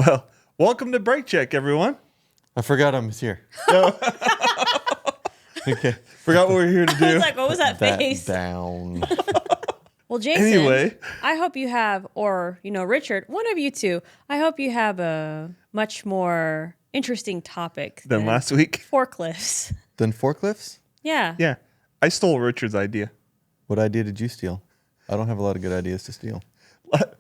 Well, welcome to Brake Check, everyone. I forgot I'm here. Okay. Forgot what we're here to I do. was like, what was that face? Down. Well, Jason, Anyway. I hope you have, or, Richard, one of you two, I hope you have a much more interesting topic Than last week. forklifts. Then forklifts? Yeah. Yeah. I stole Richard's idea. What idea did you steal? I don't have a lot of good ideas to steal.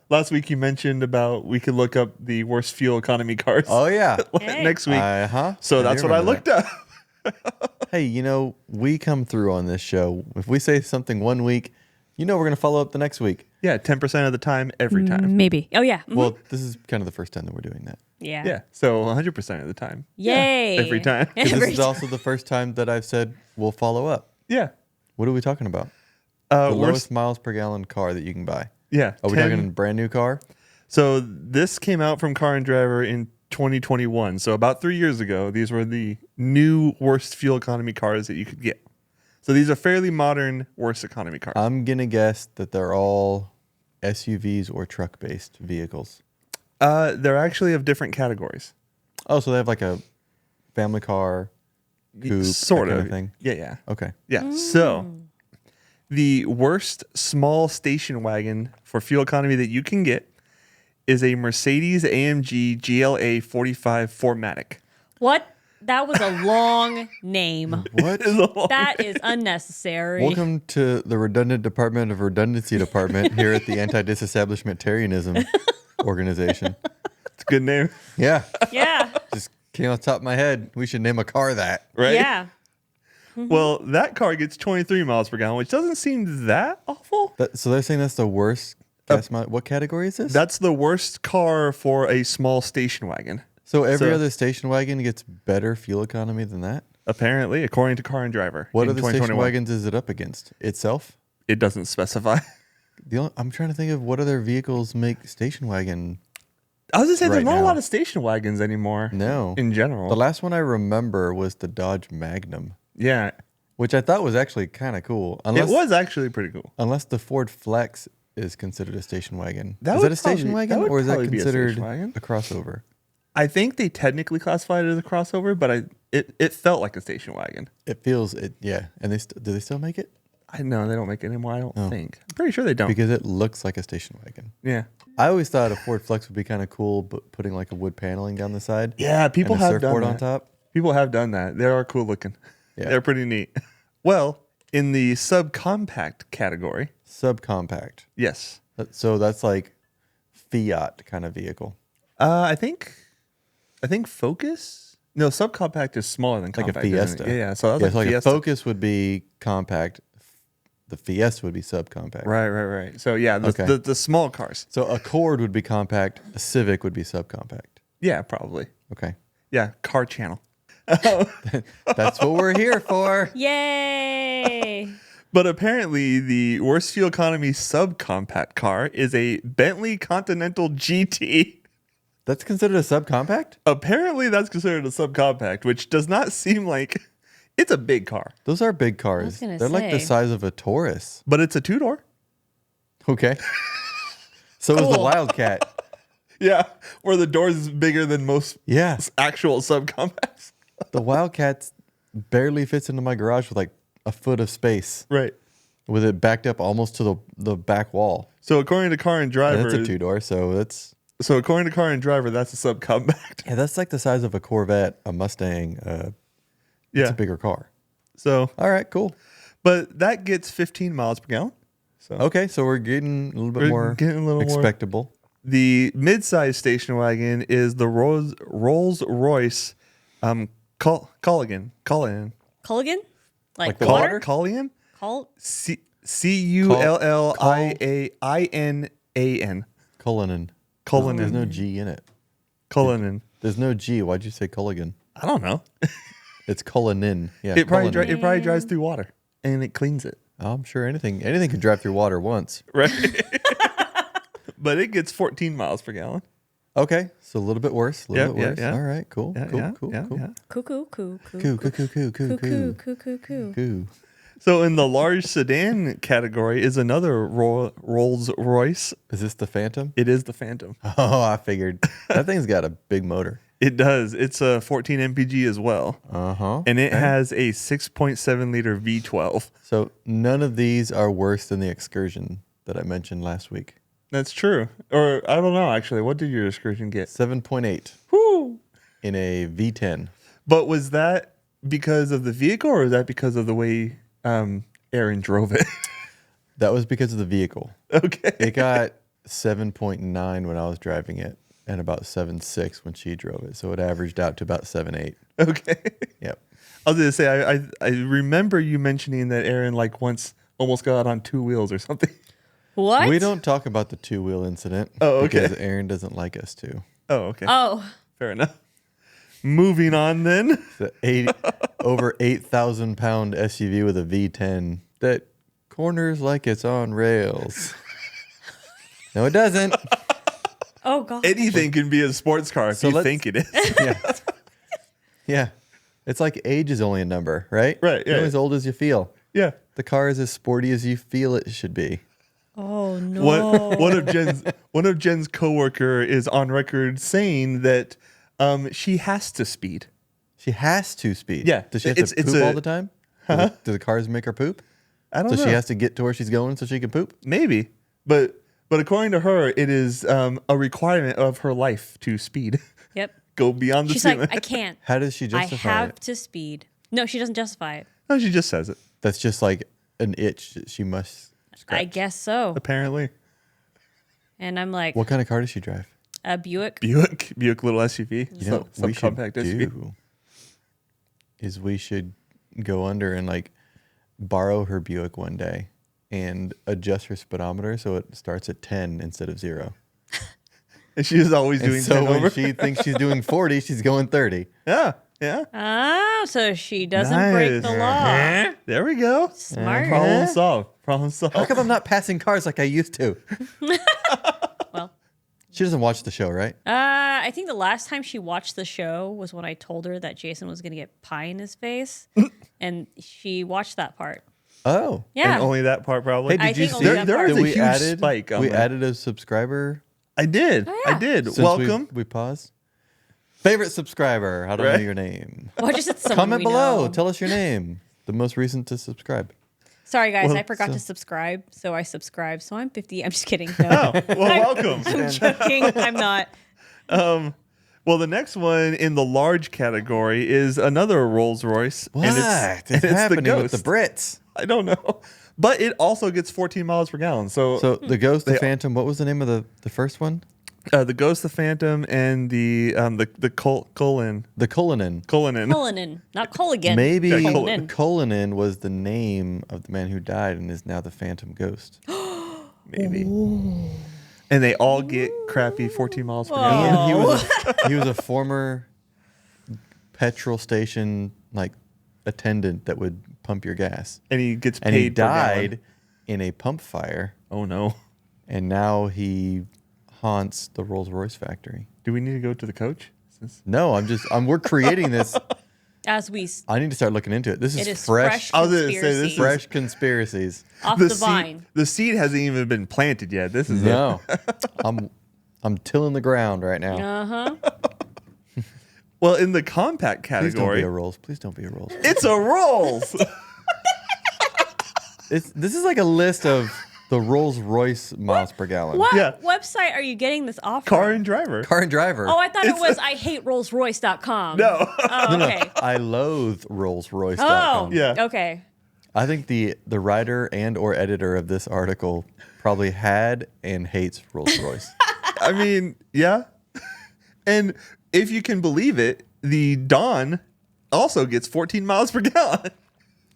Last week you mentioned about we could look up the worst fuel economy cars Oh, yeah. Hey. next week. Uh-huh. So that's what I looked up. Hey, we come through on this show. If we say something one week, we're going to follow up the next week. Yeah, 10% of the time, every time. Maybe. Oh, yeah. Mhm. Well, this is kind of the first time that we're doing that. yeah. Yeah, so 100% of the time. Yay. Every time. 'Cause Every this is also the first time that I've said we'll follow up. Yeah. What are we talking about? The Worst, lowest miles per gallon car that you can buy. yeah. Are we 10 talking a brand new car? So this came out from Car and Driver in 2021. So about 3 years ago, these were the new worst fuel economy cars that you could get. So these are fairly modern worst economy cars. I'm going to guess that they're all SUVs or truck-based vehicles. They're actually of different categories. Oh, so they have like a family car, coupe, Sort that of. kind of thing? Yeah, yeah. Okay. Yeah. So the worst small station wagon for fuel economy that you can get is a Mercedes AMG GLA 45 4MATIC. What? That was a long name. What? That is unnecessary. Welcome to the Redundant Department of Redundancy Department here at the Anti-Disestablishmentarianism Organization. It's a good name, Yeah. Yeah. Just came off the top of my head. We should name a car that. right? Yeah. Well, that car gets 23 miles per gallon, which doesn't seem that awful. So they're saying that's the worst gas mile. What category is this? That's the worst car for a small station wagon, So every so- other station wagon gets better fuel economy than that? apparently, according to Car and Driver. What in other station 2021. wagons is it up against? Itself? It doesn't specify. I'm trying to think of what other vehicles make station wagon. I was gonna say there's Right not a now. lot of station wagons anymore. No. in general. The last one I remember was the Dodge Magnum, Yeah, which I thought was actually kind of cool. it was actually pretty cool. Unless the Ford Flex is considered a station wagon. That Is would that a station probably- wagon that would or is that probably be a considered station wagon. a crossover? I think they technically classified it as a crossover, but it felt like a station wagon. It feels it, yeah. And do they still make it? I know they don't make it anymore. I don't think. I'm pretty sure they don't. Because it looks like a station wagon. Yeah, I always thought a Ford Flex would be kind of cool, but putting like a wood paneling down the side. yeah. People and a have done surfboard that. on top. People have done that. They are cool looking. Yeah. They're pretty neat. Well, in the subcompact category, Subcompact. yes, So that's like Fiat kind of vehicle. I think Focus. No, subcompact is smaller than Like compact. a isn't Fiesta. it? Yeah, so that's Yeah, like so like a Fiesta. Focus would be compact. The Fiesta would be subcompact. Right. So yeah, Okay. the small cars. So Accord would be compact. A Civic would be subcompact. Yeah, probably. Okay. Yeah, car channel. That's what we're here for. Yay. But apparently, the worst fuel economy subcompact car is a Bentley Continental GT. That's considered a subcompact? Apparently, that's considered a subcompact, which does not seem like it's a big car, Those are big cars. gonna They're like the say. size of a Taurus. but it's a two-door. Okay. So is the Cool. Wildcat. Yeah, where the doors is bigger than most Yeah. actual subcompacts. The Wildcat barely fits into my garage with like a foot of space Right. with it backed up almost to the back wall. So according to Car and And Driver, it's a two-door, so that's according to Car and Driver, that's a subcompact. yeah, that's like the size of a Corvette, a Mustang. It's Yeah. a bigger car. So, All right, cool. but that gets 15 miles per gallon. So Okay, so we're getting a little bit We're more getting a little more- expectable. the mid-size station wagon is the Rolls-Royce Culligan. Culligan? Like the water? water? Culligan? Cul- Cullinan. Cullinan. Cullinan. There's no G in it. Cullinan. There's no G. Why'd you say Culligan? I don't know. It's Cullinan. Yeah, It probably Cullinan. drives through water and it cleans it. Oh, I'm sure anything could drive through water once. Right. But it gets 14 miles per gallon. Okay, so a little bit worse. A little Yep, bit worse. yeah. All right, cool, Yeah, cool, yeah, cool, yeah, cool. yeah. Cuckoo. Coo, coo, coo, coo, coo, Cuckoo. coo, Cuckoo. coo. So in the large sedan category is another Rolls Royce. Is this the Phantom? It is the Phantom. Oh, I figured. That thing's got a big motor. It does. It's a 14 mpg as well. Uh-huh. And it has a 6.7 liter V12. So none of these are worse than the Excursion that I mentioned last week. That's true. Or I don't know, actually. What did your Excursion get? 7.8 Whoo! in a V10. But was that because of the vehicle or was that because of the way Aaron drove it? That was because of the vehicle. Okay. It got 7.9 when I was driving it and about 7.6 when she drove it. So it averaged out to about 7.8. Okay. Yep. I was going to say, I remember you mentioning that Aaron like once almost got out on two wheels or something. What? We don't talk about the two-wheel incident Oh, okay. because Aaron doesn't like us to. Oh, okay. Oh, Fair enough. Moving on then. The over 8,000 pound SUV with a V10 that corners like it's on rails. No, it doesn't. oh God. Anything can be a sports car if So you let's- think it is. Yeah. Yeah. It's like age is only a number, right? Right, You're yeah. as old as you feel. Yeah. The car is as sporty as you feel it should be. Oh no. One of Jen's coworker is on record saying that she has to speed. She has to speed. Yeah, Does she have it's- to it's poop a- all the time? Do the cars make her poop? I don't So know. she has to get to where she's going so she can poop? Maybe, but according to her, it is a requirement of her life to speed. Yep. Go beyond the She's speed like, limit. I can't. How does she I justify have it? to speed. No, she doesn't justify it. No, she just says it. That's just like an itch that she must scratch. I guess so. Apparently, And I'm like, What kind of car does she drive? a Buick. Buick little SUV, You know, we should subcompact SUV. do is we should go under and like borrow her Buick one day and adjust her speedometer so it starts at 10 instead of 0. And she is always And doing so 10 when over. she thinks she's doing 40, she's going 30. Yeah, yeah. Oh, so she doesn't break the law. There we go. Smart. Problem solved. Problem solved. How come I'm not passing cars like I used to? Well, She doesn't watch the show, right? I think the last time she watched the show was when I told her that Jason was going to get pie in his face. And she watched that part. Oh. Yeah. And only that part probably. Hey, I did you think see only that there part. is that a we huge added, spike on we that. added a subscriber? I did. Oh, yeah. I did. Since Welcome. We paused. Favorite subscriber. How do I know Right? your name? Well, just it's someone Comment we below. know. Tell us your name. The most recent to subscribe. Sorry, guys. Well, I forgot so- to subscribe. So I subscribed. So I'm 50. I'm just kidding. No. Oh, well, welcome. I'm joking. I'm not. Well, the next one in the large category is another Rolls Royce. What and is and it's the happening with the Ghost. Brits? I don't know. But it also gets 14 miles per gallon. So, So the Ghost, the They- Phantom. What was the name of the first one? the Ghost, the Phantom, and the Cullinan. The Cullinan. Cullinan, not Culligan. Maybe Yeah, Cullinan. Cullinan was the name of the man who died and is now the Phantom Ghost. Maybe. And they all get crappy 14 miles per Whoa. gallon. And he was a former petrol station like attendant that would pump your gas. And he gets paid And he per gallon. died in a pump fire, Oh, no. and now he haunts the Rolls-Royce factory. Do we need to go to the coach? No, we're creating this. As we, I need to start looking into it. This it is is fresh, I was gonna say, this conspiracy is- fresh conspiracies. off the, seed, vine. the seed hasn't even been planted yet. This is No, I'm tilling the ground right now. Uh huh. Well, in the compact Please don't be category, a Rolls. Please don't be a Rolls. it's a Rolls. This is like a list of the Rolls-Royce miles per gallon. What Yeah. website are you getting this off? Car from? and driver. Car and driver. Oh, I thought it was I hate RollsRoyce.com. No. Oh, okay. I loathe Rolls-Royce.com. Oh, Yeah. Okay. I think the writer and or editor of this article probably had and hates Rolls-Royce. I mean, yeah. And if you can believe it, the Dawn also gets 14 miles per gallon.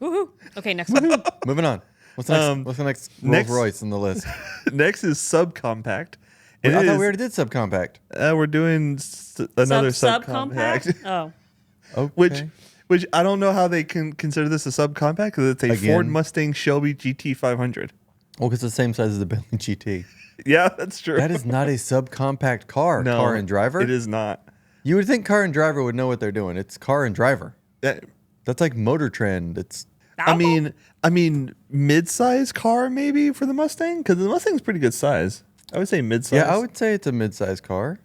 Woohoo. Okay, next one. Moving on. What's the next next- Rolls-Royce on the list? Next is subcompact. I And thought it we is- already did subcompact. we're doing another Subcompact? subcompact, Oh. Okay. which I don't know how they can consider this a subcompact because it's a Again. Ford Mustang Shelby GT 500. Well, because it's the same size as the Bentley GT. Yeah, that's true. That is not a subcompact car. no, Car and driver. It is not. You would think car and driver would know what they're doing. It's car and driver. That- That's like Motor Trend. It's I mean, mid-size car maybe for the Mustang, because the Mustang's pretty good size. I would say mid-size. Yeah, I would say it's a mid-sized car.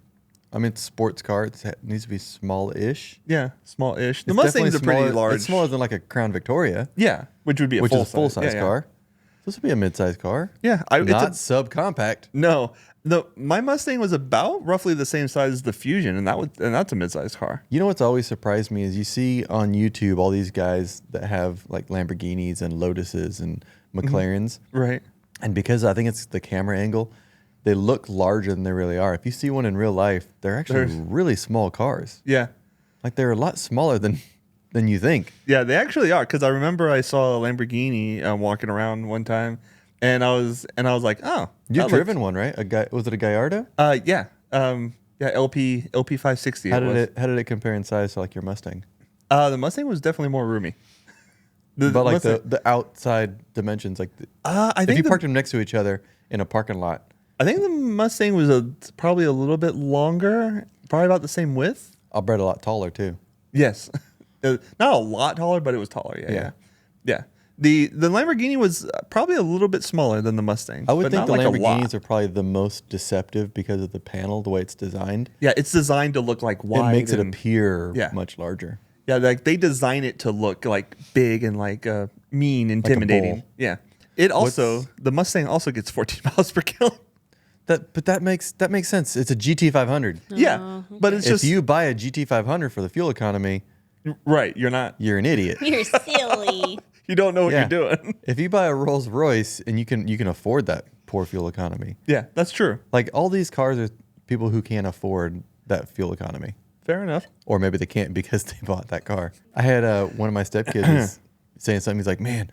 I mean, it's a sports car. It needs to be small-ish. Yeah, small-ish. The It's Mustang's a definitely pretty smaller- large. It's smaller than like a Crown Victoria, Yeah, which would be which is a full-size. full-size Yeah, car. This would be a mid-sized car. Yeah, it's Not a, subcompact. no. My Mustang was about roughly the same size as the Fusion, and that's a mid-sized car. You know what's always surprised me is you see on YouTube all these guys that have like Lamborghinis and Lotuses and McLarens, Right. and because I think it's the camera angle, they look larger than they really are. If you see one in real life, they're actually really small cars. Yeah. Like they're a lot smaller than you think. Yeah, they actually are. Because I remember I saw a Lamborghini walking around one time, and I was like, oh, You've driven one, right? Was it a Gallardo? Yeah, LP 560. How did it compare in size to like your Mustang? The Mustang was definitely more roomy. But like Mustang- the outside dimensions, like I if think you parked them next to each other in a parking lot. I think the Mustang was probably a little bit longer, probably about the same width. I'll bet a lot taller too. Yes, not a lot taller, but it was taller. Yeah. The Lamborghini was probably a little bit smaller than the Mustang. I would but think not the like a lot. Lamborghinis are probably the most deceptive because of the panel, the way it's designed. Yeah, it's designed to look like wide. It makes it and- appear Yeah. much larger. Yeah, like they design it to look like big and like mean, intimidating. bull. Yeah. The Mustang also gets 14 miles per gallon. But that makes sense. It's a GT500. Yeah, but it's If just you buy a GT500 for the fuel economy, right. You're an idiot. You're silly. You don't know what Yeah. you're doing. If you buy a Rolls Royce and you can afford that poor fuel economy, Yeah, that's true. like all these cars are people who can't afford that fuel economy, Fair enough. or maybe they can't because they bought that car. I had one of my stepkids was saying something. He's like, "Man,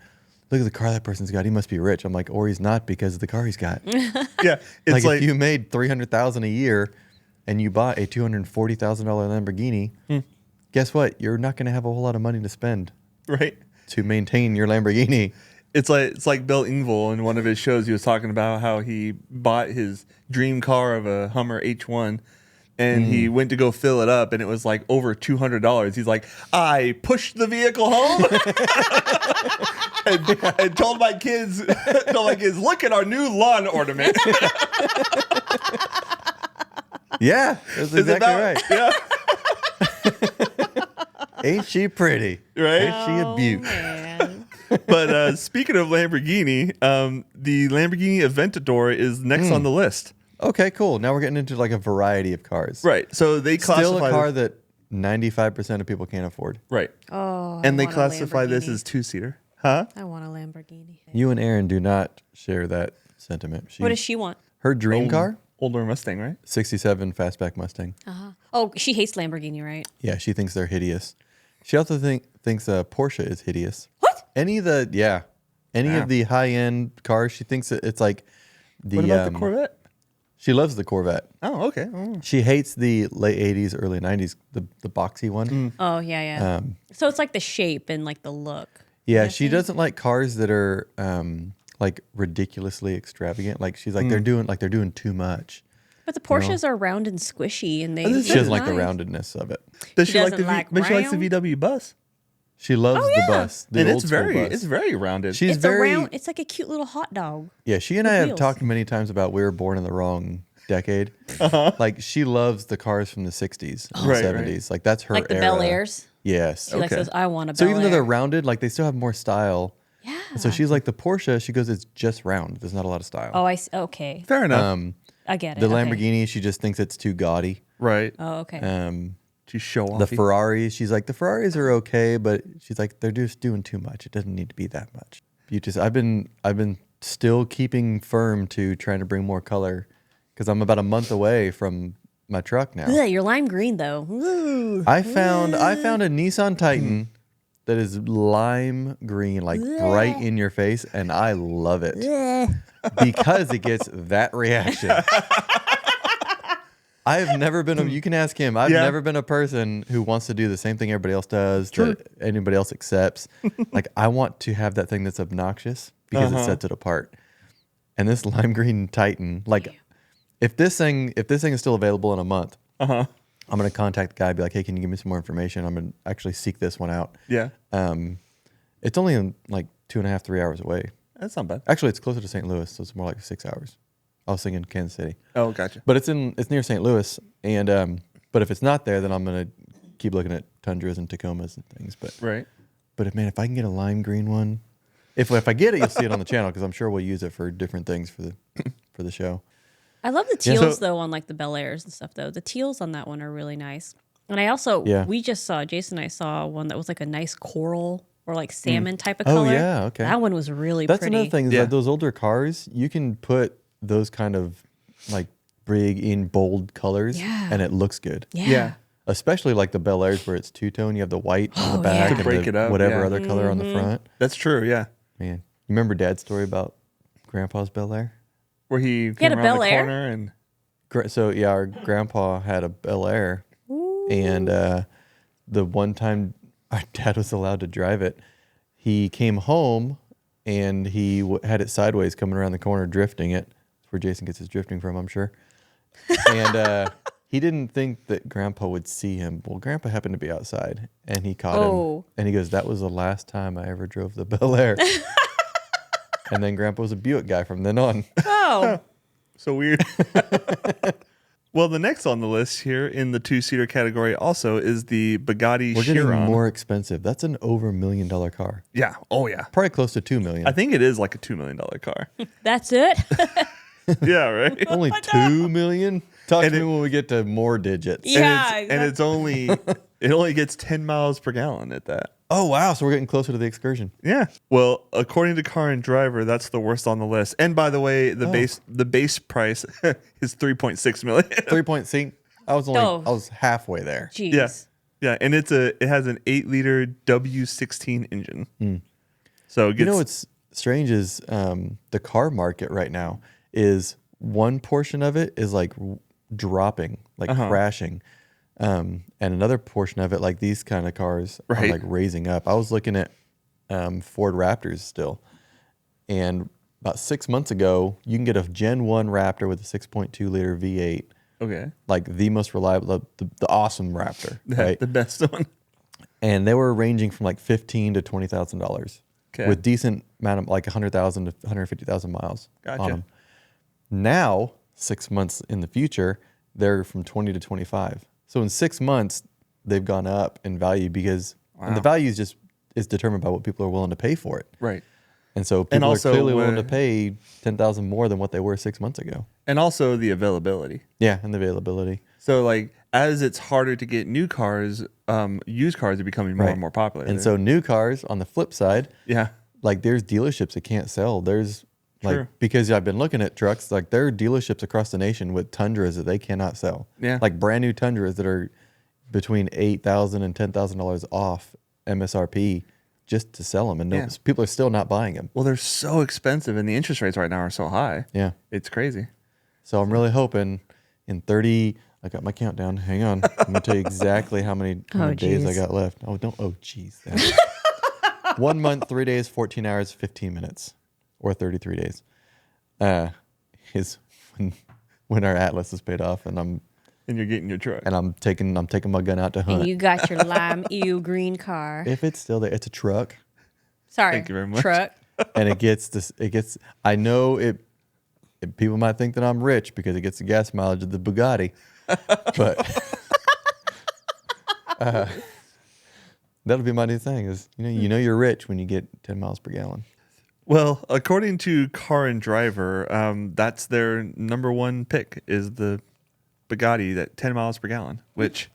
look at the car that person's got. He must be rich." I'm like, "Or he's not because of the car he's got." Yeah, it's Like, if you made $300,000 a year and you bought a $240,000 Lamborghini, guess what? You're not going to have a whole lot of money to spend right. to maintain your Lamborghini. It's like Bill Engvall in one of his shows. He was talking about how he bought his dream car of a Hummer H1, and he went to go fill it up, and it was like over $200. He's like, I pushed the vehicle home and told my kids, look at our new lawn ornament. Yeah, that's Is it exactly that? right. Yeah, Ain't she pretty? right. Ain't she a beaut? Man. But speaking of Lamborghini, the Lamborghini Aventador is next on the list. Okay, cool. Now we're getting into like a variety of cars. Right. So they classify Still a car that 95% of people can't afford. right. Oh, And I they want a classify this Lamborghini. as two-seater. Huh? I want a Lamborghini. You and Aaron do not share that sentiment. What does she want? Her dream car? Older Mustang, right? 67 fastback Mustang. Oh, she hates Lamborghini, right? Yeah, she thinks they're hideous. She also thinks Porsche is hideous. What? Any of the high end cars, she thinks it's like the. What about the Corvette? She loves the Corvette. Oh, okay. Oh. She hates the late 80s, early 90s, the boxy one. Oh, yeah. So it's like the shape and like the look. Yeah, she doesn't like cars that are like ridiculously extravagant. Like she's like they're doing too much. But the Porsches are round and squishy, and they. She doesn't like the nice. roundedness of it. Does She she like doesn't the like but she likes the round? VW bus? She loves the yeah. bus, the And old school bus. it's very rounded. She's It's very a round. It's like a cute little hot dog. yeah. She and I with have wheels. talked many times about we were born in the wrong decade. Like she loves the cars from the 60s, and Right, 70s. Like that's her Like the era. Bel Airs. Yes. She likes Okay. those. I want a So Bel even though they're Air. rounded, like they still have more style. Yeah. And so she's like the Porsche. She goes, it's just round. There's not a lot of style. Oh, okay. Fair enough. I get it. The okay. Lamborghini, she just thinks it's too gaudy. right. Oh, okay. To show off. The Ferraris, she's like, the Ferraris are okay, but she's like, they're just doing too much. It doesn't need to be that much. I've been still keeping firm to trying to bring more color because I'm about a month away from my truck now. Ugh, you're lime green though. Ooh. I found a Nissan Titan that is lime green, like bright in your face, and I love it because it gets that reaction. I have never been you can ask him. I've Yeah. never been a person who wants to do the same thing everybody else does, that anybody else accepts. Like I want to have that thing that's obnoxious because it sets it apart. And this lime green Titan, like if this thing is still available in a month, I'm gonna contact the guy, be like, hey, can you give me some more information? I'm gonna actually seek this one out. Yeah. It's only in like 2.5, 3 hours away. That's not bad. Actually, it's closer to St. Louis, so it's more like 6 hours. I was thinking Kansas City. Oh, gotcha. But it's near St. Louis, and but if it's not there, then I'm gonna keep looking at Tundras and Tacomas and things. But if I can get a lime green one, if I get it, you'll see it on the channel because I'm sure we'll use it for different things for the show. I love the teals though on like the Bel Airs and stuff though. The teals on that one are really nice. And I also Jason and I saw one that was like a nice coral or like salmon type of color. Oh yeah, okay. That one was really That's pretty. another thing is that those older cars, you can put those kind of like big in bold colors and it looks good. Yeah. Especially like the Bel Airs where it's two-tone, you have the white on the back and break it up, whatever other color on the front. That's true, yeah. Man, you remember Dad's story about Grandpa's Bel Air? Where he had came a around Bel the Air? corner and So yeah, our grandpa had a Bel Air, and the one time our dad was allowed to drive it, he came home and he had it sideways coming around the corner, drifting it. That's where Jason gets his drifting from, I'm sure. And he didn't think that Grandpa would see him. Well, Grandpa happened to be outside, and he caught him. And he goes, "That was the last time I ever drove the Bel Air." And then Grandpa was a Buick guy from then on. Oh. so weird. Well, the next on the list here in the 2-seater category also is the Bugatti We're getting Chiron. more expensive. That's an over $1 million car. Yeah. Oh, yeah. Probably close to $2 million. I think it is like a $2 million car. That's it? Yeah, right? Only $2 million? Talk And to me when we get to more digits. Yeah. And it's only, it only gets 10 miles per gallon at that. Oh, wow. So we're getting closer to the Excursion. Yeah. Well, according to Car and Driver, that's the worst on the list. And by the way, the base price is 3.6 million. 3.6. I was halfway there. Jeez. Yeah. Yeah, and it has an 8-liter W16 engine. So it gets, What's strange is the car market right now is one portion of it is like dropping, like crashing. And another portion of it, like these kind of cars, are like raising up. I was looking at Ford Raptors still, and about 6 months ago, you can get a Gen 1 Raptor with a 6.2 liter V8. okay, Like the most reliable, the awesome Raptor, right? the best one. And they were ranging from like $15,000 to $20,000 with decent amount of like 100,000 to 150,000 miles on them. Now, 6 months in the future, they're from 20 to 25. So in 6 months, they've gone up in value because and the value is determined by what people are willing to pay for it. Right. And so people are clearly willing to pay $10,000 more than what they were 6 months ago. And also the availability. Yeah, and the availability. So like as it's harder to get new cars, used cars are becoming more and more popular. And so new cars, on the flip side, like there's dealerships that can't sell. There's like, because I've been looking at trucks, like there are dealerships across the nation with Tundras that they cannot sell. Yeah. Like brand new Tundras that are between $8,000 and $10,000 off MSRP just to sell them. And people are still not buying them. Well, they're so expensive and the interest rates right now are so high. Yeah. It's crazy. So I'm really hoping in 30, I got my countdown. Hang on. I'm going to tell you exactly how many days I got left. Geez. 1 month, 3 days, 14 hours, 15 minutes. Or 33 days, is when our Atlas is paid off, and you're getting your truck, and I'm taking my gun out to hunt. And you got your lime ew green car. If it's still there, it's a truck. Sorry, thank you very much. Truck. And it gets. I know it. People might think that I'm rich because it gets the gas mileage of the Bugatti, but that'll be my new thing. Is you know you're rich when you get 10 miles per gallon. Well, according to Car and Driver, that's their number one pick is the Bugatti, that 10 miles per gallon, which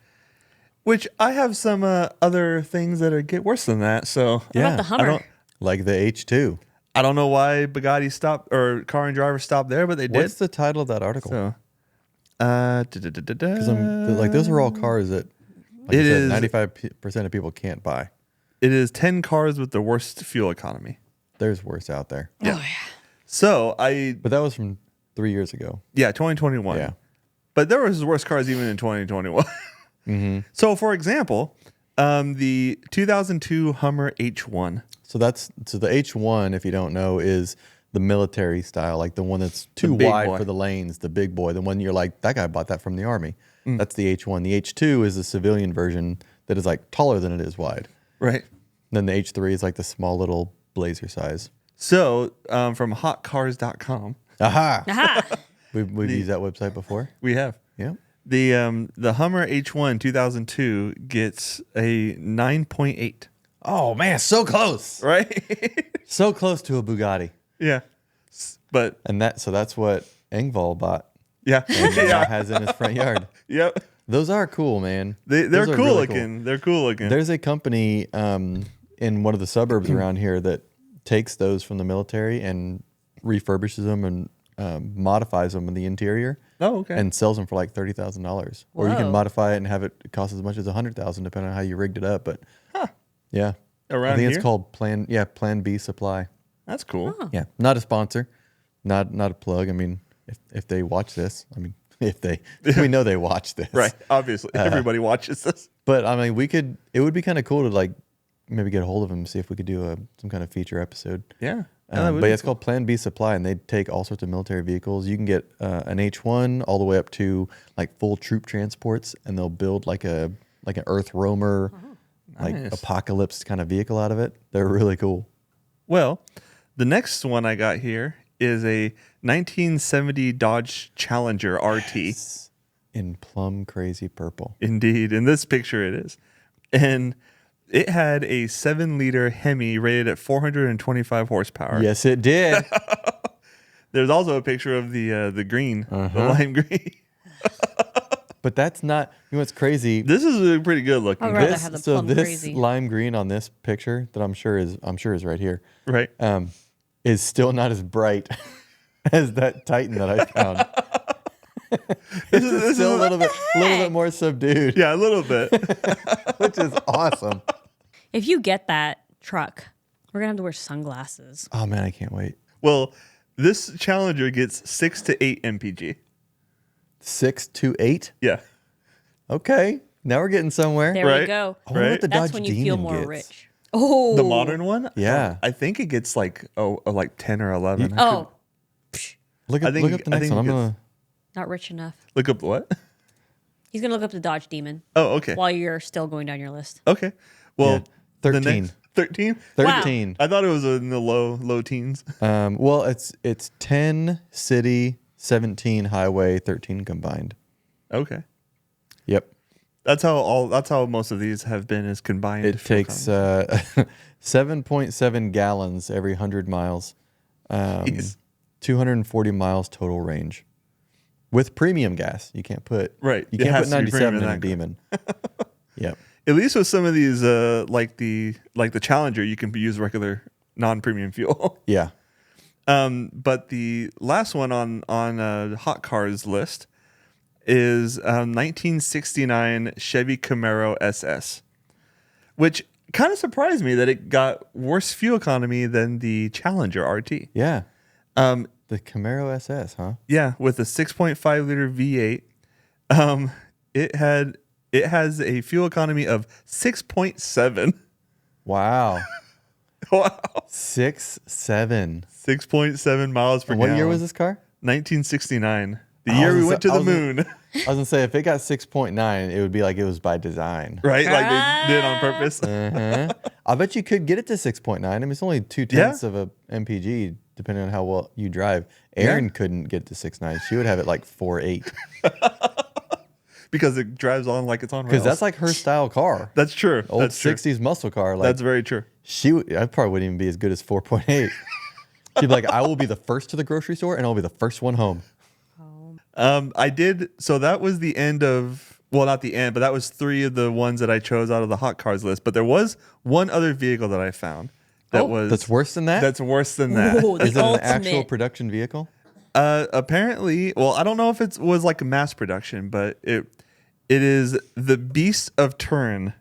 I have some other things that get worse than that. So What about the Hummer? Like the H2. I don't know why Bugatti stopped or Car and Driver stopped there, but they did. What's the title of that article? So, Because like those are all cars that like it is 95% of people can't buy. It is 10 cars with the worst fuel economy. There's worse out there. Yeah. Oh yeah. So But that was from 3 years ago. 2021. Yeah. But there was worse cars even in 2021. Mm-hmm. So, for example, the 2002 Hummer H1. So the H1, if you don't know, is the military style, like the one that's too big wide boy. for the lanes, the big boy, the one you're like, that guy bought that from the Army. That's the H1. The H2 is the civilian version that is like taller than it is wide. Right. Then the H3 is like the small little Blazer size. So from hotcars.com. Aha! Aha. We've used that website before. We have. Yeah. The Hummer H1 2002 gets a 9.8. Oh man, so close. Right? So close to a Bugatti. Yeah. But So that's what Engvall bought. yeah. And now Yeah. has in his front yard. Yep. Those are cool, man. They're Those are cool really looking. They're cool looking. There's a company in one of the suburbs around here that takes those from the military and refurbishes them and modifies them in the interior. Oh, okay. And sells them for like $30,000. Or you can Whoa. modify it and have it cost as much as $100,000 depending on how you rigged it up. But yeah, Around I think here? it's called Plan B Supply. That's cool. Oh. Yeah, not a sponsor, not a plug. I mean, if they watch this, I mean, we know they watch this, Right. Obviously. Everybody watches this. But I mean, it would be kind of cool to like maybe get a hold of them, see if we could do some kind of feature episode. Yeah. But yeah, it's called Plan B Supply, and they take all sorts of military vehicles. You can get an H1 all the way up to like full troop transports, and they'll build like an Earth Roamer, like Nice. apocalypse kind of vehicle out of it. They're really cool. Well, the next one I got here is a 1970 Dodge Challenger RT. In plum crazy purple. Indeed. In this picture, it is. And it had a 7-liter Hemi rated at 425 horsepower. Yes, it did. There's also a picture of the green, the lime green. But that's not. You know what's crazy? This is pretty good looking. I'd rather have the plum this crazy. lime green on this picture that I'm sure is right here. Right. Is still not as bright as that Titan that I found. It's still a little bit more subdued, Yeah, a little bit. which is awesome. If you get that truck, we're going to have to wear sunglasses. Oh man, I can't wait. Well, this Challenger gets 6 to 8 mpg. 6 to 8. Yeah. Okay, now we're getting somewhere. There we Right. go. I wonder Right. what the That's Dodge when you Demon feel more gets. rich. Oh. The modern one? Yeah. I think it gets like 10 or 11. Oh, Look I up, think- look up the I next think one. I'm it gonna. not rich enough. Look up what? He's going to look up the Dodge Demon Oh, okay. while you're still going down your list. Okay. Well, Yeah, 13. the next 13? 13. I thought it was in the low teens. Well, it's 10 city, 17 highway, 13 combined. Okay. Yep. That's how most of these have been is combined. It takes 7.7 gallons every 100 miles. Jeez. 240 miles total range. With premium gas. You can't put Right. You It can't has put to be premium 97 in in a that Demon. Yep. At least with some of these like the Challenger, you can use regular non-premium fuel. Yeah. But the last one on Hot Cars list is 1969 Chevy Camaro SS, which kind of surprised me that it got worse fuel economy than the Challenger RT. Yeah. The Camaro SS, huh? Yeah, with a 6.5 liter V8, it has a fuel economy of 6.7. Wow. Wow, 6.7. 6.7 miles per What gallon. year was this car? 1969. The I year was we gonna went to say- the I was gonna- moon. I was gonna say if it got 6.9, it would be like it was by design. Right? Like they did on purpose. Uh-huh. I bet you could get it to 6.9. I mean, it's only 2/10 of a MPG, depending on how well you drive. Erin couldn't get to 6.9. She would have it like 4.8 Because it drives on like it's on rails. because that's like her style car. That's true. Old That's true. 60s muscle car. Like That's very true. I probably wouldn't even be as good as 4.8. She'd be like, I will be the first to the grocery store and I'll be the first one home. I did. So that was the end of, well, not the end, but that was 3 of the ones that I chose out of the Hot Cars list. But there was one other vehicle that I found that was That's worse than that? That's worse than that. Ooh, the Is it an ultimate. actual production vehicle? Apparently, well, I don't know if it was like a mass production, but it is the Beast of Turn.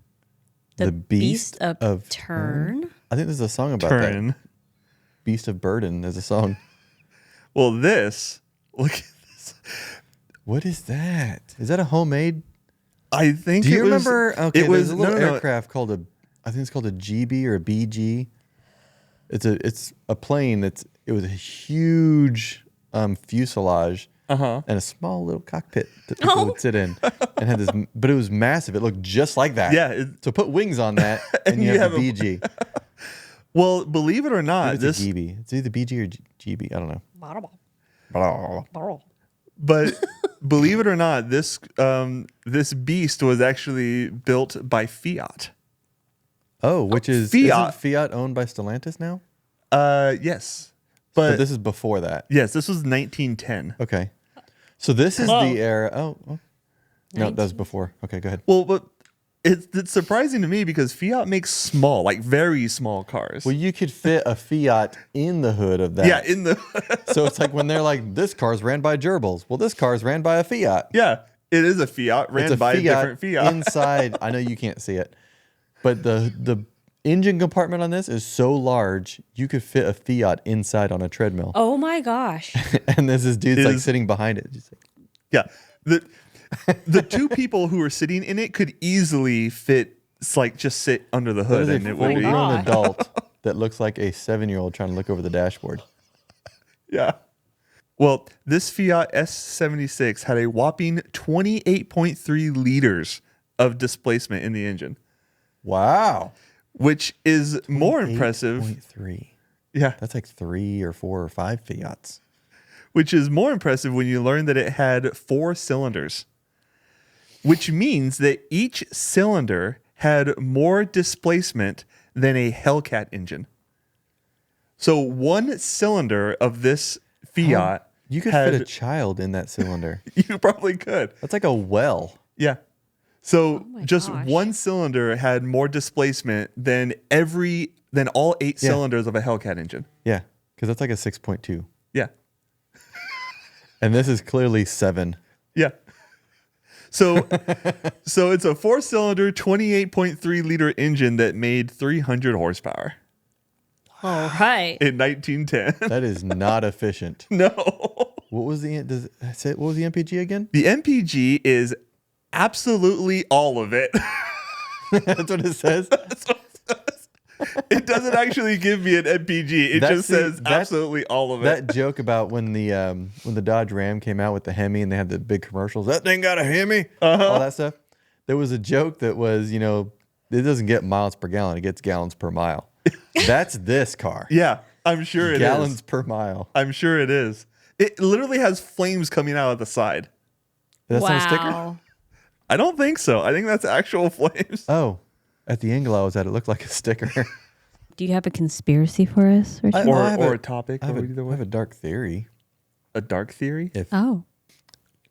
The Beast Beast of of Turn. I think there's a song about that. Turn. Beast of Burden. There's a song. Well, this look at this. What is that? Is that a homemade? I think. Do you it was, remember? Okay, it was there's a little no. aircraft called I think it's called a GB or a BG. It's a plane it was a huge fuselage and a small little cockpit that people would sit in, and had this. But it was massive. It looked just like that. Yeah. So put wings on that, and you have the BG. Well, believe it or not, It's a GB. It's either BG or GB. I don't know. But believe it or not, this beast was actually built by Fiat. Oh, which is Fiat. Isn't Fiat owned by Stellantis now? Yes. But But this is before that. yes, this was 1910. Okay. So this is Whoa. the era. Oh. No, that was before. Okay, go ahead. Well, but it's surprising to me because Fiat makes small, like very small cars. Well, you could fit a Fiat in the hood of that. Yeah, in the So it's like when they're like, this car's ran by gerbils. Well, this car's ran by a Fiat. yeah, it is a Fiat ran It's a by Fiat a different Fiat. inside. I know you can't see it, but the engine compartment on this is so large you could fit a Fiat inside on a treadmill. Oh my gosh. And there's this dude's like Is- sitting behind it. Just like, Yeah, the two people who were sitting in it could easily fit, like just sit under the that hood, is a and it would be. full-grown God. adult that looks like a 7-year-old trying to look over the dashboard. Yeah. Well, this Fiat S76 had a whopping 28.3 liters of displacement in the engine, Wow. which is more impressive. 8.3. Yeah, That's like 3 or 4 or 5 Fiats. which is more impressive when you learn that it had 4 cylinders, which means that each cylinder had more displacement than a Hellcat engine. So one cylinder of this Fiat, You could had, fit a child in that cylinder. you probably could. That's like a well. Yeah. So my just gosh. one cylinder had more displacement than all 8 cylinders of a Hellcat engine. Yeah, because that's like a 6.2. Yeah. And this is clearly 7. Yeah. So it's a 4-cylinder, 28.3 liter engine that made 300 horsepower All right. in 1910. That is not efficient. No. What was the what was the MPG again? The MPG is absolutely all of it. That's what it says. It doesn't actually give me an MPG. It That's just the- says that- absolutely all of it. That joke about when the Dodge Ram came out with the Hemi and they had the big commercials. That thing got a Hemi. All that stuff. There was a joke that was, it doesn't get miles per gallon. It gets gallons per mile. That's this car. Yeah, I'm sure it is. Gallons per mile. I'm sure it is. It literally has flames coming out of the side. That's not a sticker? Wow. I don't think so. I think that's actual flames. Oh, at the angle I was at, it looked like a sticker. Do you have a conspiracy for us, Richard? Well, I have or a- a topic. I have, or a, either I way. have a dark theory. A dark theory? Oh,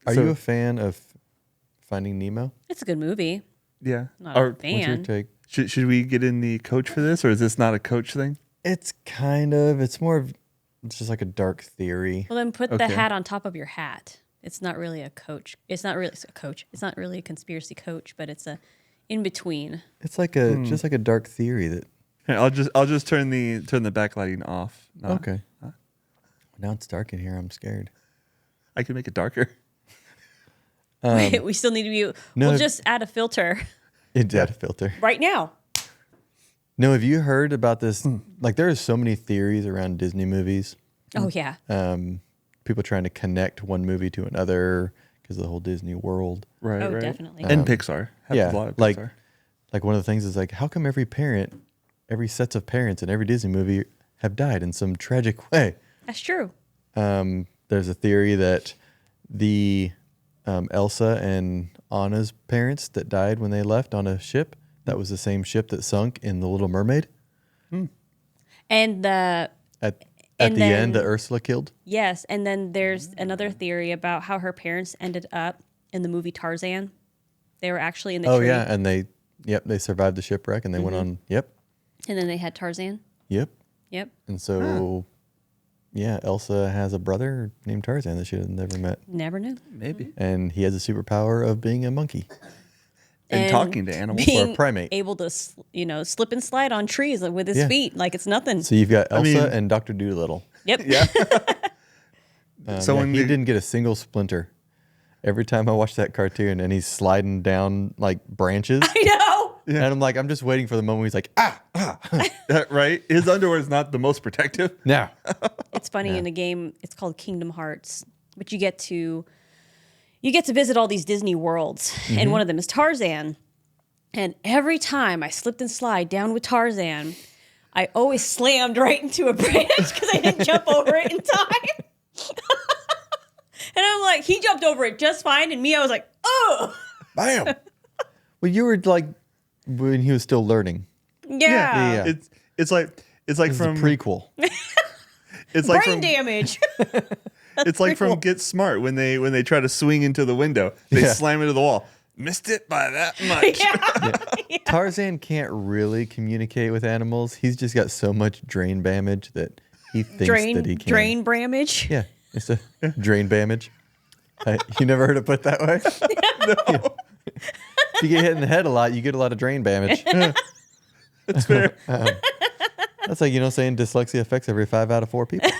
Are So- you a fan of Finding Nemo? it's a good movie. Yeah. Not a Or What's your fan. take? should we get in the coach for this, or is this not a coach thing? It's kind of. It's more of. It's just like a dark theory. Well, then put the Okay. hat on top of your hat. It's not really a coach. It's not really a coach. It's not really a conspiracy coach, but it's a in between. It's like a just like a dark theory that. Here, I'll just turn the backlighting off. No, Okay. Now it's dark in here. I'm scared. I can make it darker. Wait, we still need to be. no, we'll if- just add a filter It's out of filter. right now. No, have you heard about this? Like, there are so many theories around Disney movies. Oh yeah. People trying to connect one movie to another because of the whole Disney world. Right. Oh, right. definitely. And Pixar. Happens a lot of like Pixar. like one of the things is like, how come every sets of parents in every Disney movie have died in some tragic way? That's true. There's a theory that the Elsa and Anna's parents that died when they left on a ship, that was the same ship that sunk in The Little Mermaid. And the At And the end, then- that Ursula killed. yes, and then there's another theory about how her parents ended up in the movie Tarzan. They were actually in the Oh tree, yeah, and they survived the shipwreck and they went on. Yep. and then they had Tarzan. Yep. Yep. And so, yeah, Elsa has a brother named Tarzan that she had never met, Never knew. Maybe. and he has a superpower of being a monkey. And talking to animals. being primate. able to slip and slide on trees with his Yeah. feet like it's nothing. So you've got Elsa mean- and Dr. Doolittle. Yep. Yeah. So when he you- didn't get a single splinter. Every time I watch that cartoon and he's sliding down like branches, I know. and I'm like, I'm just waiting for the moment where he's like, Right? His underwear is not the most protective. now. It's funny in the game. It's called Kingdom Hearts. but you get to visit all these Disney worlds, and one of them is Tarzan. And every time I slipped and slide down with Tarzan, I always slammed right into a branch because I didn't jump over it in time. And I'm like, he jumped over it just fine, and me, I was like, oh, bam. Well, you were like when he was still learning. yeah. It's like from a prequel. It's like brain damage. It's like from Get Smart when they try to swing into the window, they slam into the wall. Missed it by that much. Yeah. Tarzan can't really communicate with animals. He's just got so much brain damage that he thinks that he can. Drain bramage? Yeah, it's a drain damage. You never heard it put that way? No. Yeah. If you get hit in the head a lot, you get a lot of drain damage. That's fair. That's like, saying dyslexia affects every 5 out of 4 people.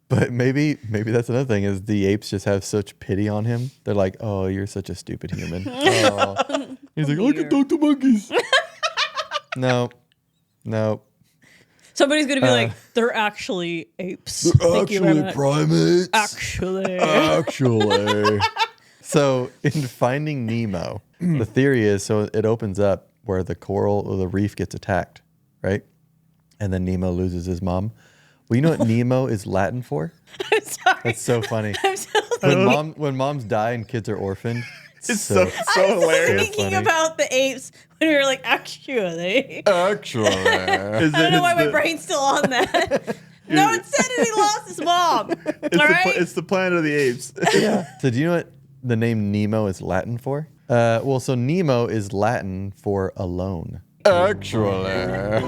But maybe that's another thing is the apes just have such pity on him. They're like, oh, you're such a stupid human. Oh. He's like, I can talk to monkeys. No. Somebody's going to be like, they're actually apes. They're actually primates. Actually. So in Finding Nemo, the theory is, so it opens up where the coral or the reef gets attacked, right? And then Nemo loses his mom. Well, you know what Nemo is Latin for? I'm sorry. That's so funny. I'm so sorry. When moms die and kids are orphaned, It's so hilarious. Thinking about the apes when we were like, actually. I don't know why my brain's still on that. No, it said it, he lost his mom. It's the Planet of the Apes. Yeah. So do you know what the name Nemo is Latin for? So Nemo is Latin for alone. Actually.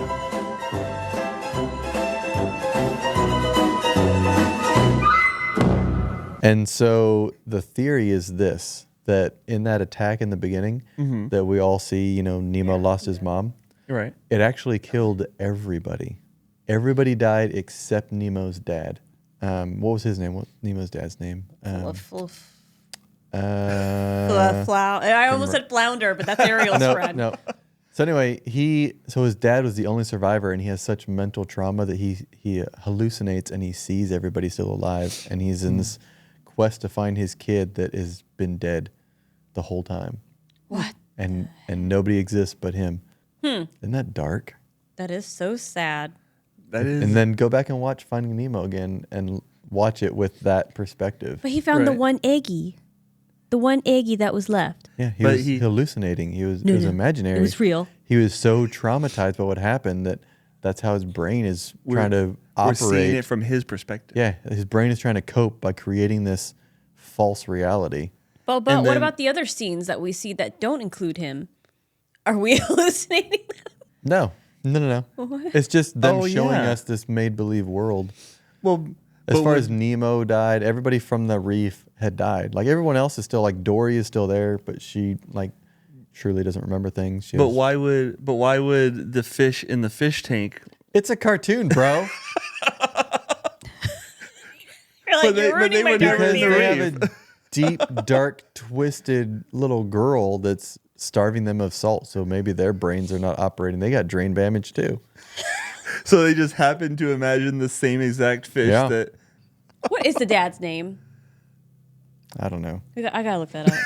And so the theory is this, that in that attack in the beginning that we all see, Nemo lost his mom. Right. It actually killed everybody. Everybody died except Nemo's dad. What was his name? What Nemo's dad's name? I almost said flounder, but that's Ariel's friend. No. So anyway, his dad was the only survivor, and he has such mental trauma that he hallucinates and he sees everybody still alive, and he's in this quest to find his kid that has been dead the whole time. What? And nobody exists but him. Isn't that dark? That is so sad. That is. And then go back and watch Finding Nemo again and watch it with that perspective. But he found the one eggie. The one eggie that was left. Yeah, he was hallucinating. It was imaginary. It was real. He was so traumatized by what happened that's how his brain is trying to operate. We're seeing it from his perspective. Yeah, his brain is trying to cope by creating this false reality. But what about the other scenes that we see that don't include him? Are we hallucinating them? No. What? It's just them showing us this made-believe world. Well, as far as Nemo died, everybody from the reef had died. Like everyone else is still, like Dory is still there, but she truly doesn't remember things. Why would the fish in the fish tank? It's a cartoon, bro. You're ruining my dark Because they theory. have a deep, dark, twisted little girl that's starving them of salt. So maybe their brains are not operating. They got drain damage too. So they just happen to imagine the same exact fish that. What is the dad's name? I don't know. I gotta look that up.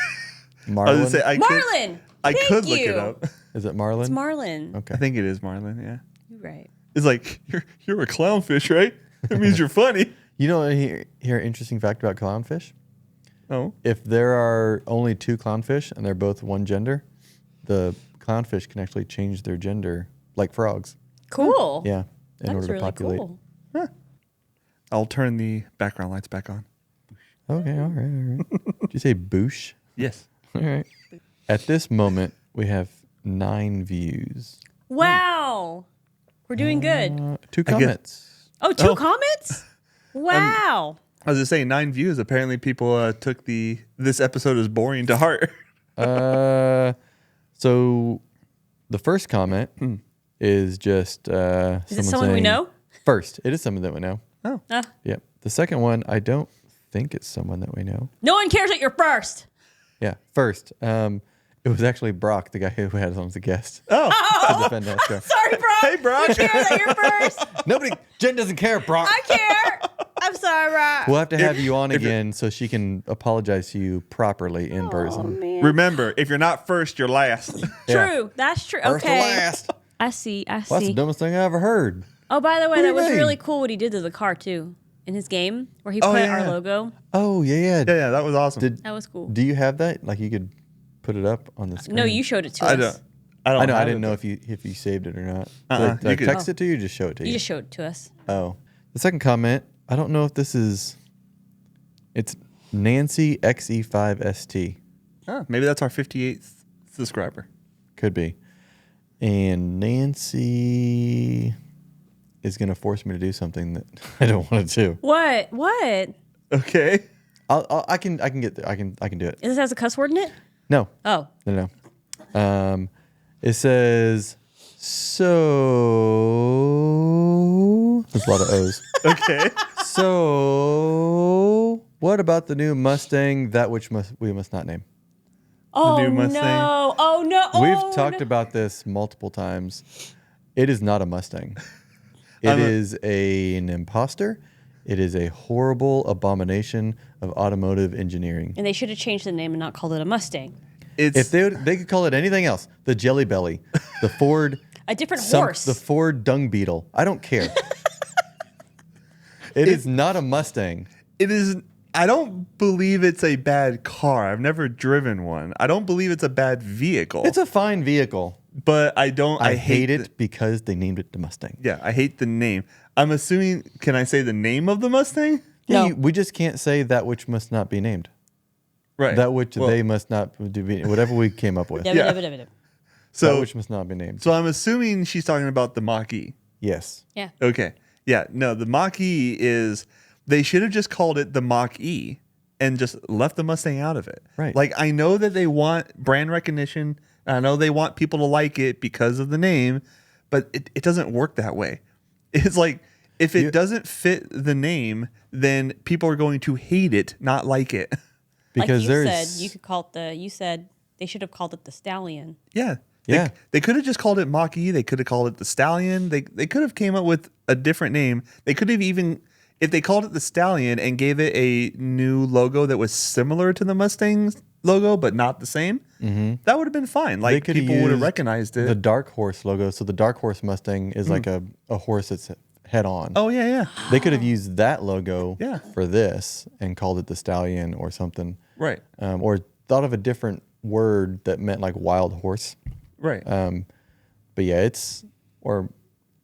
Marlin? I was gonna say, Marlin. I could look you. it up. Is it Marlin? It's Marlin. Okay. I think it is Marlin. Yeah. You're right. It's like you're a clownfish, right? It means you're funny. You know, hear an interesting fact about clownfish? Oh. If there are only 2 clownfish and they're both one gender, the clownfish can actually change their gender like frogs. Cool. Yeah, in That's order to really populate. cool. I'll turn the background lights back on. Okay, all right. Did you say boosh? Yes. All right. At this moment, we have 9 views. Wow. We're doing good. 2 comments. Two comments? Wow. I was just saying 9 views. Apparently, people took this episode as boring to heart. So the first comment is just Is it someone we know? First, it is someone that we know. Oh. Yep. The second one, I don't think it's someone that we know. No one cares that you're first. Yeah, first. It was actually Brock, the guy who had us on as a guest. Oh. To defend us. So. Sorry, Brock. Hey, Brock. We care that you're first. Jen doesn't care, Brock. I care. I'm sorry. right. We'll have to have you on again so she can apologize to you properly in person. Man. Remember, if you're not first, you're last. Yeah. True. That's true. First Okay. to last. I see. Well, that's the dumbest thing I ever heard. Oh, by the way, do that you was mean? really cool what he did to the car too in his game where he Oh, put yeah. our logo. Oh, yeah. Yeah, that was awesome. That was cool. Do you have that? Like you could put it up on the screen? No, you showed it to I us. don't. I know. I have didn't it, know if you saved it or not. You Did I could- text it to you or just show it to you? You just showed it to us. Oh. The second comment, I don't know if this is... It's Nancy XE5ST. Maybe that's our 58th subscriber. Could be. And Nancy is going to force me to do something that I don't want to do. What? What? Okay. I can get there. I can do it. This has a cuss word in it? No. Oh. No. It says so. There's a lot of O's. Okay. So, what about the new Mustang? That which we must not name. Oh, new Mustang? no. Oh, no. We've Oh, talked no. about this multiple times. It is not a Mustang. It I'm a- is an imposter. It is a horrible abomination of automotive engineering. And they should have changed the name and not called it a Mustang. It's If they could call it anything else, the Jelly Belly, the Ford, A different horse. the Ford Dung Beetle. I don't care. It is not a Mustang. it is. I don't believe it's a bad car. I've never driven one. I don't believe it's a bad vehicle. It's a fine vehicle. but I don't. I hate the- it because they named it the Mustang. Yeah, I hate the name. I'm assuming. Can I say the name of the Mustang? No. We just can't say that which must not be named. Right. That which Well, they must not be, whatever we came up with. Dabba, Yeah. dabba, dabba, dabba. That So, which must not be named. so I'm assuming she's talking about the Mach-E. Yes. Yeah. Okay. Yeah. No, the Mach-E is. They should have just called it the Mach-E and just left the Mustang out of it. Right. Like I know that they want brand recognition. I know they want people to like it because of the name, but it doesn't work that way. It's like if it doesn't fit the name, then people are going to hate it, not like it. Because like you there's said, you could call it you said they should have called it the Stallion. Yeah. Yeah. They could have just called it Mach-E. They could have called it the Stallion. They could have came up with a different name. They could have even, if they called it the Stallion and gave it a new logo that was similar to the Mustang's logo but not the same, that would have been fine. they Like could people would have used recognized it. the Dark Horse logo. So the Dark Horse Mustang is like a horse that's head on. Oh yeah, yeah. They could have used that logo Yeah. for this and called it the Stallion or something. Right. Or thought of a different word that meant like wild horse. Right. But yeah, it's, or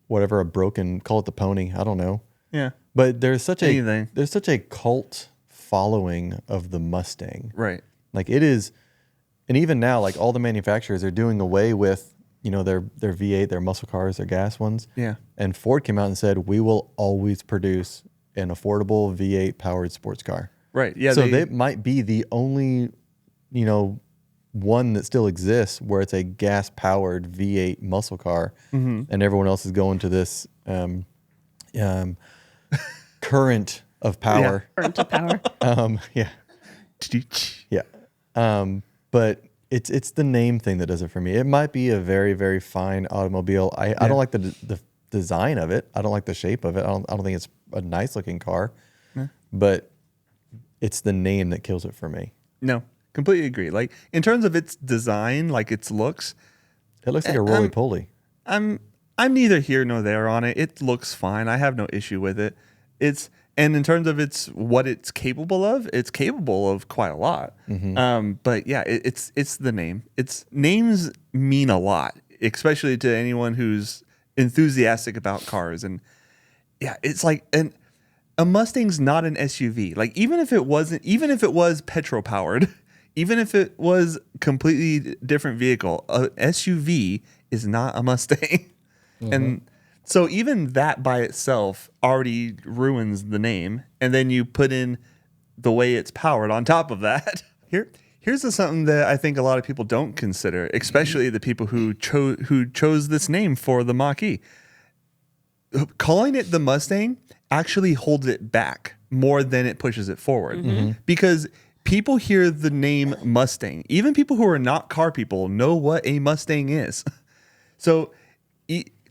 whatever, call it the pony. I don't know. yeah. But there's such Anything. there's such a cult following of the Mustang. Right. Like it is, and even now, like all the manufacturers are doing away with, their V8, their muscle cars, their gas ones. Yeah. And Ford came out and said, we will always produce an affordable V8 powered sports car. Right. Yeah. So they might be the only, one that still exists where it's a gas powered V8 muscle car, and everyone else is going to this current of power. Burnt to power. Yeah. But it's the name thing that does it for me. It might be a very, very fine automobile. I don't like the design of it. I don't like the shape of it. I don't think it's a nice looking car. But it's the name that kills it for me. No, completely agree. Like in terms of its design, like its looks, It looks like a roly poly. I'm neither here nor there on it. It looks fine. I have no issue with it. And in terms of what it's capable of, it's capable of quite a lot. But yeah, it's the name. Names mean a lot, especially to anyone who's enthusiastic about cars. And yeah, it's like a Mustang's not an SUV. Like even if it was petrol powered, even if it was completely different vehicle, a SUV is not a Mustang. And so even that by itself already ruins the name. And then you put in the way it's powered on top of that. Here's something that I think a lot of people don't consider, especially the people who chose this name for the Mach-E. Calling it the Mustang actually holds it back more than it pushes it forward. Because people hear the name Mustang. Even people who are not car people know what a Mustang is. So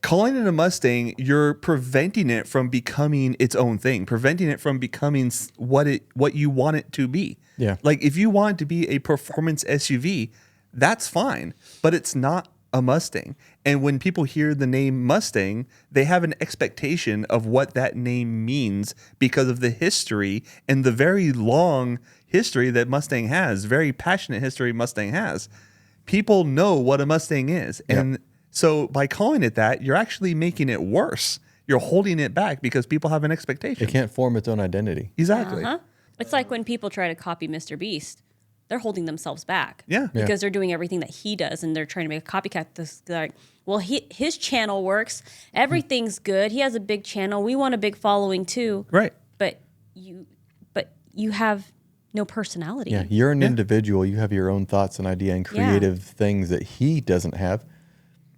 calling it a Mustang, you're preventing it from becoming its own thing, preventing it from becoming what you want it to be. Yeah. Like if you want it to be a performance SUV, that's fine, but it's not a Mustang. And when people hear the name Mustang, they have an expectation of what that name means because of the history and the very long history that Mustang has, very passionate history Mustang has. People know what a Mustang is. And so by calling it that, you're actually making it worse. You're holding it back because people have an expectation. It can't form its own identity. Exactly. It's like when people try to copy Mr. Beast. They're holding themselves back. Yeah. Because they're doing everything that he does and they're trying to make a copycat. This like, well, his channel works. Everything's good. He has a big channel. We want a big following too. Right. But you have no personality. Yeah, you're an individual. You have your own thoughts and idea and creative things that he doesn't have.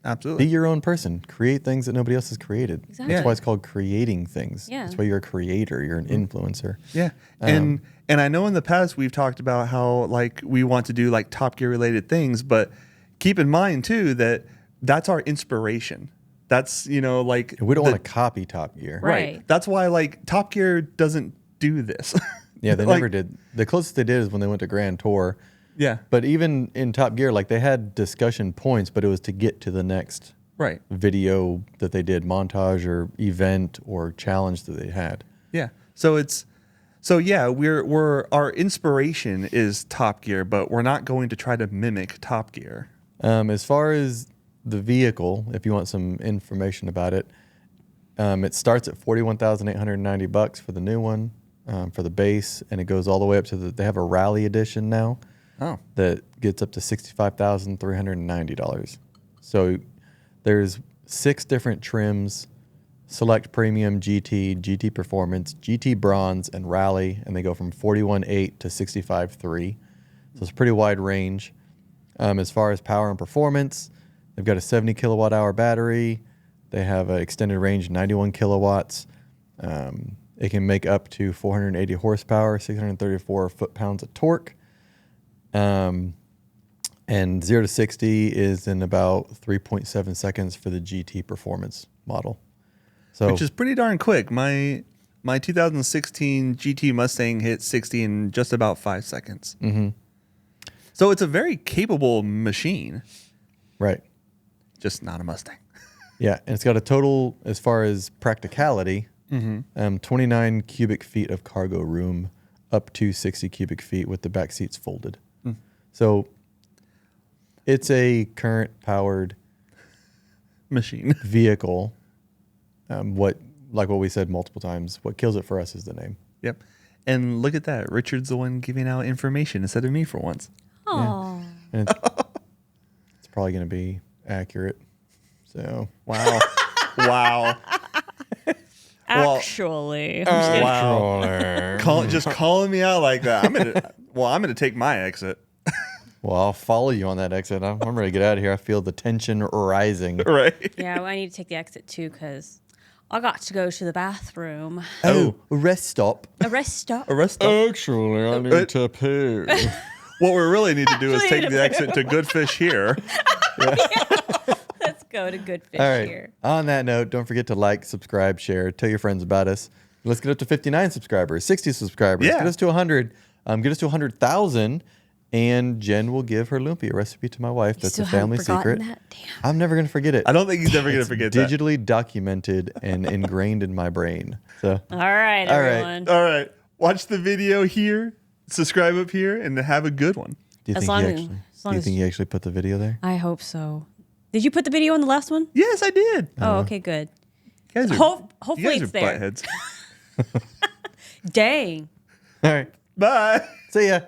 Absolutely. Be your own person. Create things that nobody else has created. Exactly. That's why it's called creating things. Yeah. That's why you're a creator. You're an influencer. Yeah. And I know in the past we've talked about how like we want to do like Top Gear related things, but keep in mind too that that's our inspiration. That's, like We don't want to copy Top Gear. Right. That's why like Top Gear doesn't do this. Yeah, they Like- never did. The closest they did is when they went to Grand Tour. Yeah. But even in Top Gear, like they had discussion points, but it was to get to the next Right. video that they did, montage or event or challenge that they had. Yeah. We're our inspiration is Top Gear, but we're not going to try to mimic Top Gear. As far as the vehicle, if you want some information about it, it starts at $41,890 for the new one, for the base, and it goes all the way up to they have a rally edition now. Oh. That gets up to $65,390. So there's 6 different trims: Select Premium, GT, GT Performance, GT Bronze, and Rally, and they go from 41.8 to 65.3. So it's a pretty wide range. As far as power and performance, they've got a 70 kilowatt hour battery. They have an extended range, 91 kilowatts. It can make up to 480 horsepower, 634 foot-pounds of torque. And 0 to 60 is in about 3.7 seconds for the GT Performance model. So, Which is pretty darn quick. My 2016 GT Mustang hit 60 in just about 5 seconds. Mm-hmm. So it's a very capable machine, right. just not a Mustang. Yeah, and it's got a total, as far as practicality, 29 cubic feet of cargo room, up to 60 cubic feet with the back seats folded. So it's a current powered Machine. vehicle. Like what we said multiple times, what kills it for us is the name. Yep. And look at that. Richard's the one giving out information instead of me for once. Oh. And it's probably going to be accurate. So Wow. Wow. Well, Actually. wow. Just calling me out like that. I'm gonna take my exit. well, I'll follow you on that exit. I'm ready to get out of here. I feel the tension rising. Right. Yeah, well, I need to take the exit too because I got to go to the bathroom. Oh, rest stop. A rest stop. Arrest them. Actually, I need to poo. What we really need to do is Actually take need the to exit to Good Fish here. Let's go to Good Fish All right. here. On that note, don't forget to like, subscribe, share, tell your friends about us. Let's get up to 59 subscribers, 60 subscribers. Yeah. Get us to 100. Get us to 100,000, and Jen will give her lumpia recipe to my wife. That's Still a family haven't forgotten secret. That? Damn. I'm never gonna forget it. I don't think he's ever gonna It's forget that. digitally documented and ingrained in my brain. So All right, All right. everyone. All right. Watch the video here. Subscribe up here and have a good one. do you As think long he as- actually? as long Do you as- think he actually put the video there? I hope so. Did you put the video on the last one? Yes, I did. Oh, okay, good. You guys are, Hopefully you guys it's are there. buttheads. Dang. All right. Bye. See ya.